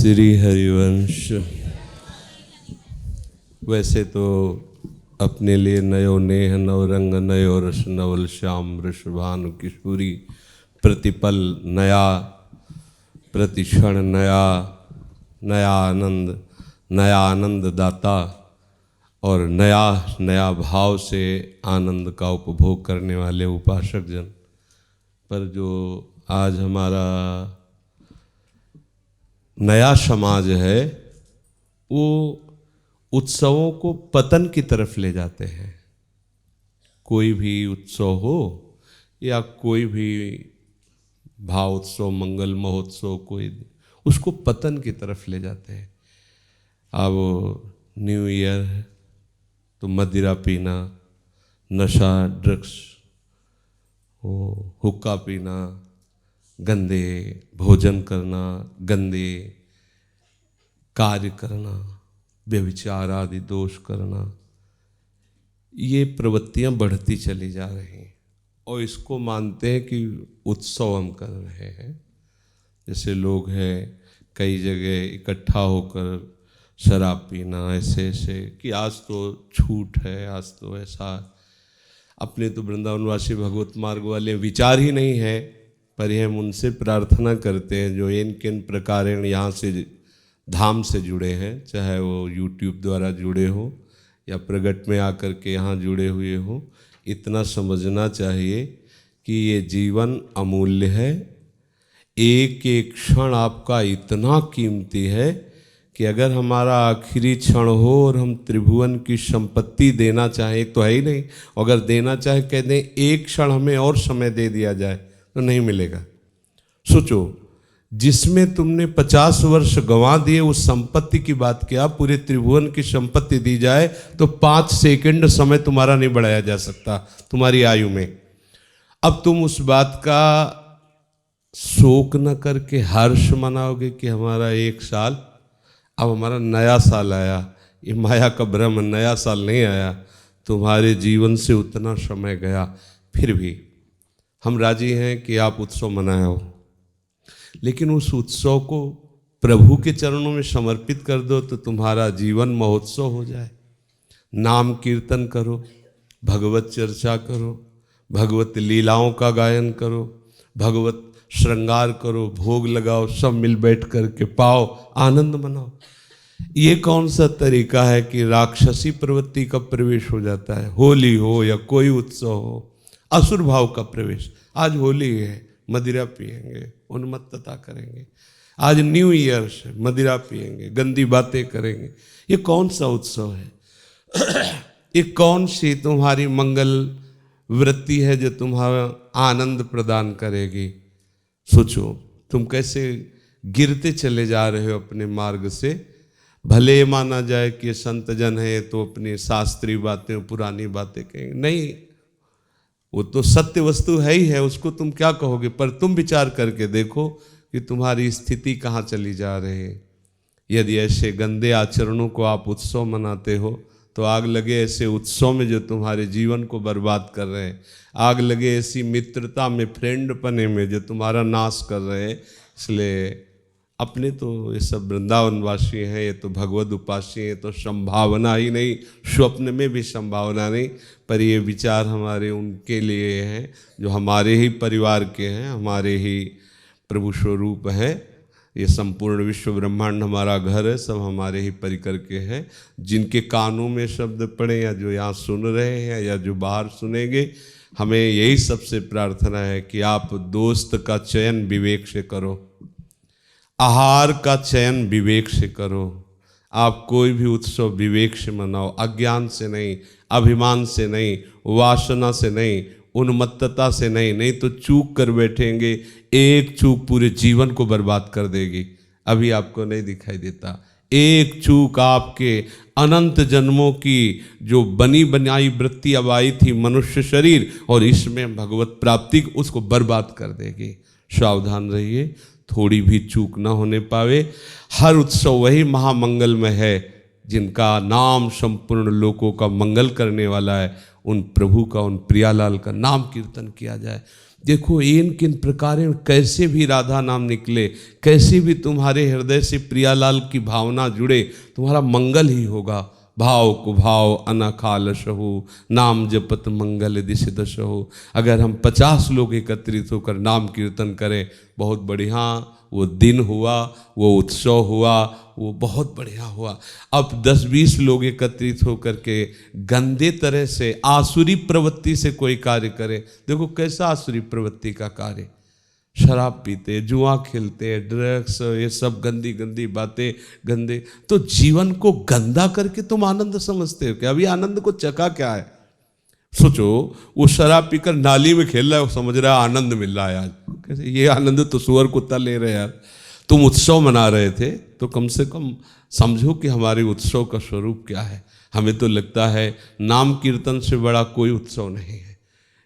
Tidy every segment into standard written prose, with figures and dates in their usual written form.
श्री हरिवंश। वैसे तो अपने लिए नयो नेह नव रंग नयो रस नवल श्याम वृषभानु किशोरी, प्रतिपल नया, प्रतिक्षण नया, नया आनंद दाता और नया नया भाव से आनंद का उपभोग करने वाले उपासक जन। पर जो आज हमारा नया समाज है वो उत्सवों को पतन की तरफ ले जाते हैं। कोई भी उत्सव हो या कोई भी भाव उत्सव, मंगल महोत्सव, कोई उसको पतन की तरफ ले जाते हैं। अब न्यू ईयर है तो मदिरा पीना, नशा, ड्रग्स, हुक्का पीना, गंदे भोजन करना, गंदे कार्य करना, व्यभिचार आदि दोष करना, ये प्रवृत्तियां बढ़ती चली जा रही हैं और इसको मानते हैं कि उत्सव हम कर रहे हैं। जैसे लोग हैं कई जगह इकट्ठा होकर शराब पीना, ऐसे ऐसे कि आज तो छूट है, आज तो ऐसा। अपने तो वृंदावनवासी भगवत मार्ग वाले विचार ही नहीं है, पर हम उनसे प्रार्थना करते हैं जो इन किन प्रकार यहाँ से धाम से जुड़े हैं, चाहे वो यूट्यूब द्वारा जुड़े हो या प्रगट में आकर के यहाँ जुड़े हुए हो। इतना समझना चाहिए कि ये जीवन अमूल्य है। एक एक क्षण आपका इतना कीमती है कि अगर हमारा आखिरी क्षण हो और हम त्रिभुवन की संपत्ति देना चाहें तो है ही नहीं, अगर देना चाहे कह दें एक क्षण हमें और समय दे दिया जाए तो नहीं मिलेगा। सोचो, जिसमें तुमने 50 वर्ष गंवा दिए उस संपत्ति की बात किया, पूरे त्रिभुवन की संपत्ति दी जाए तो 5 सेकंड समय तुम्हारा नहीं बढ़ाया जा सकता तुम्हारी आयु में। अब तुम उस बात का शोक न करके हर्ष मनाओगे कि हमारा 1 साल, अब हमारा नया साल आया। ये माया का भ्रम, नया साल नहीं आया, तुम्हारे जीवन से उतना समय गया। फिर भी हम राजी हैं कि आप उत्सव मनाए हो, लेकिन उस उत्सव को प्रभु के चरणों में समर्पित कर दो तो तुम्हारा जीवन महोत्सव हो जाए। नाम कीर्तन करो, भगवत चर्चा करो, भगवत लीलाओं का गायन करो, भगवत श्रृंगार करो, भोग लगाओ, सब मिल बैठ करके पाओ, आनंद मनाओ। ये कौन सा तरीका है कि राक्षसी प्रवृत्ति का प्रवेश हो जाता है? होली हो या कोई उत्सव हो, असुर भाव का प्रवेश। आज होली है, मदिरा पिएंगे, उन्मत्तता करेंगे। आज न्यू ईयर है, मदिरा पिएंगे, गंदी बातें करेंगे। ये कौन सा उत्सव है? ये कौन सी तुम्हारी मंगल वृत्ति है जो तुम्हारा आनंद प्रदान करेगी? सोचो, तुम कैसे गिरते चले जा रहे हो अपने मार्ग से। भले ये माना जाए कि संत जन है तो अपनी शास्त्रीय बातें, पुरानी बातें कहेंगे, नहीं, वो तो सत्य वस्तु है ही है, उसको तुम क्या कहोगे। पर तुम विचार करके देखो कि तुम्हारी स्थिति कहाँ चली जा रही है। यदि ऐसे गंदे आचरणों को आप उत्सव मनाते हो तो आग लगे ऐसे उत्सव में जो तुम्हारे जीवन को बर्बाद कर रहे हैं। आग लगे ऐसी मित्रता में, फ्रेंड पने में जो तुम्हारा नाश कर रहे हैं। इसलिए अपने तो ये सब वृंदावनवासी हैं, ये तो भगवद उपासी हैं, तो संभावना ही नहीं, स्वप्न में भी संभावना नहीं। पर ये विचार हमारे उनके लिए हैं जो हमारे ही परिवार के हैं, हमारे ही प्रभु स्वरूप हैं। ये संपूर्ण विश्व ब्रह्मांड हमारा घर है, सब हमारे ही परिकर के हैं। जिनके कानों में शब्द पड़े या जो यहाँ सुन रहे हैं या जो बाहर सुनेंगे, हमें यही सबसे प्रार्थना है कि आप दोस्त का चयन विवेक से करो, आहार का चयन विवेक से करो। आप कोई भी उत्सव विवेक से मनाओ, अज्ञान से नहीं, अभिमान से नहीं, वासना से नहीं, उन्मत्तता से नहीं। नहीं तो चूक कर बैठेंगे, एक चूक पूरे जीवन को बर्बाद कर देगी। अभी आपको नहीं दिखाई देता, एक चूक आपके अनंत जन्मों की जो बनी बनाई वृत्ति अब आई थी मनुष्य शरीर और इसमें भगवत प्राप्ति, उसको बर्बाद कर देगी। सावधान रहिए, थोड़ी भी चूक ना होने पावे। हर उत्सव वही महामंगलमय है जिनका नाम संपूर्ण लोकों का मंगल करने वाला है। उन प्रभु का, उन प्रियालाल का नाम कीर्तन किया जाए। देखो इन किन प्रकारेण कैसे भी राधा नाम निकले, कैसे भी तुम्हारे हृदय से प्रियालाल की भावना जुड़े, तुम्हारा मंगल ही होगा। भाव को भाव अनखालशहु, नाम जपत मंगल दिश दशहु। अगर हम 50 लोग एकत्रित होकर नाम कीर्तन करें, बहुत बढ़िया वो दिन हुआ, वो उत्सव हुआ, वो बहुत बढ़िया हुआ। अब 10-20 लोग एकत्रित होकर के गंदे तरह से आसुरी प्रवृत्ति से कोई कार्य करे, देखो कैसा आसुरी प्रवृत्ति का कार्य, शराब पीते, जुआ खेलते, ड्रग्स, ये सब गंदी गंदी बातें, गंदे। तो जीवन को गंदा करके तुम आनंद समझते हो क्या? अभी आनंद को चखा क्या है? सोचो, वो शराब पीकर नाली में खेल रहा है, वो समझ रहा है आनंद मिल रहा है आज। कैसे ये आनंद तो सुअर कुत्ता ले रहे यार। तुम उत्सव मना रहे थे तो कम से कम समझो कि हमारे उत्सव का स्वरूप क्या है। हमें तो लगता है नाम कीर्तन से बड़ा कोई उत्सव नहीं है।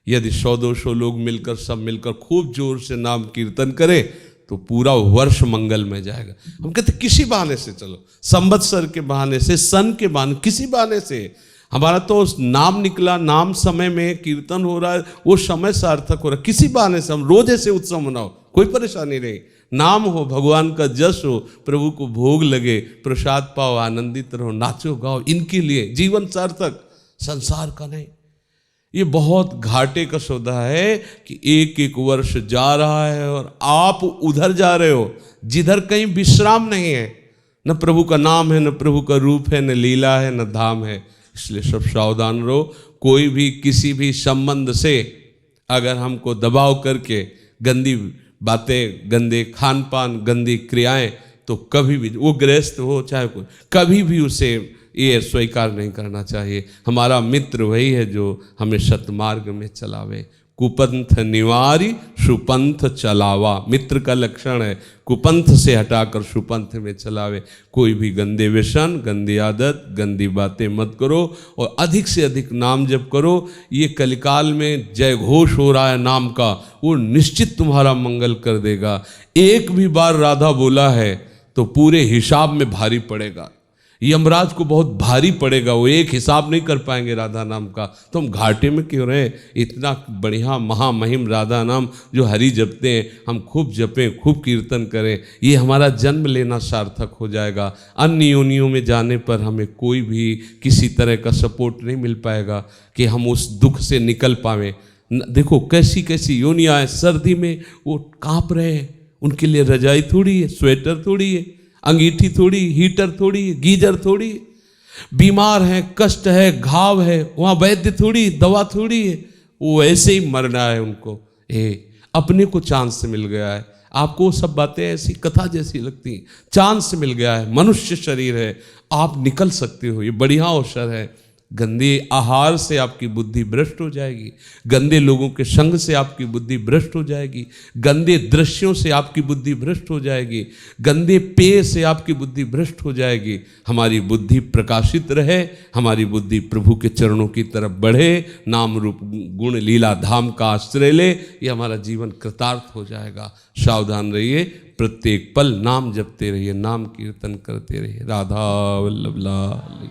यदि 100-200 लोग मिलकर, सब मिलकर खूब जोर से नाम कीर्तन करें तो पूरा वर्ष मंगल में जाएगा। हम कहते किसी बहाने से, चलो संवत्सर के बहाने से, सन के बहाने, किसी बहाने से हमारा तो नाम निकला, नाम समय में कीर्तन हो रहा है, वो समय सार्थक हो रहा है, किसी बहाने से हम रोज ऐसे उत्सव मनाओ, कोई परेशानी नहीं। नाम हो, भगवान का जश हो, प्रभु को भोग लगे, प्रसाद पाओ, आनंदित रहो, नाचो गाओ, इनके लिए जीवन सार्थक, संसार का नहीं। ये बहुत घाटे का सौदा है कि एक एक वर्ष जा रहा है और आप उधर जा रहे हो जिधर कहीं विश्राम नहीं है, न प्रभु का नाम है, न प्रभु का रूप है, न लीला है, न धाम है। इसलिए सब सावधान रहो। कोई भी किसी भी संबंध से अगर हमको दबाव करके गंदी बातें, गंदे खान पान, गंदी क्रियाएं, तो कभी भी वो गृहस्थ हो चाहे कोई, कभी भी उसे ये स्वीकार नहीं करना चाहिए। हमारा मित्र वही है जो हमें सतमार्ग में चलावे। कुपंथ निवारी सुपंथ चलावा, मित्र का लक्षण है। कुपंथ से हटाकर सुपंथ में चलावे। कोई भी गंदे व्यसन, गंदी आदत, गंदी बातें मत करो और अधिक से अधिक नाम जप करो। ये कलिकाल में जय घोष हो रहा है नाम का, वो निश्चित तुम्हारा मंगल कर देगा। एक भी बार राधा बोला है तो पूरे हिसाब में भारी पड़ेगा, यमराज को बहुत भारी पड़ेगा, वो एक हिसाब नहीं कर पाएंगे राधा नाम का। तो हम घाटे में क्यों रहे? इतना बढ़िया महामहिम राधा नाम जो हरि जपते हैं, हम खूब जपें, खूब कीर्तन करें, ये हमारा जन्म लेना सार्थक हो जाएगा। अन्य योनियों में जाने पर हमें कोई भी किसी तरह का सपोर्ट नहीं मिल पाएगा कि हम उस दुख से निकल पावें। देखो कैसी कैसी योनियाँ हैं, सर्दी में वो काँप रहे हैं, उनके लिए रजाई थोड़ी है, स्वेटर थोड़ी है, अंगीठी थोड़ी, हीटर थोड़ी, गीजर थोड़ी, बीमार है, कष्ट है, घाव है, वहाँ वैद्य थोड़ी, दवा थोड़ी है, वो ऐसे ही मरना है उनको। अपने को चांस मिल गया है। आपको सब बातें ऐसी कथा जैसी लगती हैं, चांस मिल गया है, मनुष्य शरीर है, आप निकल सकते हो, ये बढ़िया अवसर है। गंदे आहार से आपकी बुद्धि भ्रष्ट हो जाएगी, गंदे लोगों के संग से आपकी बुद्धि भ्रष्ट हो जाएगी, गंदे दृश्यों से आपकी बुद्धि भ्रष्ट हो जाएगी, गंदे पेय से आपकी बुद्धि भ्रष्ट हो जाएगी। हमारी बुद्धि प्रकाशित रहे, हमारी बुद्धि प्रभु के चरणों की तरफ बढ़े, नाम रूप गुण लीला धाम का आश्रय ले, ये हमारा जीवन कृतार्थ हो जाएगा। सावधान रहिए, प्रत्येक पल नाम जपते रहिए, नाम कीर्तन करते रहिए। राधा वल्लभ लाल।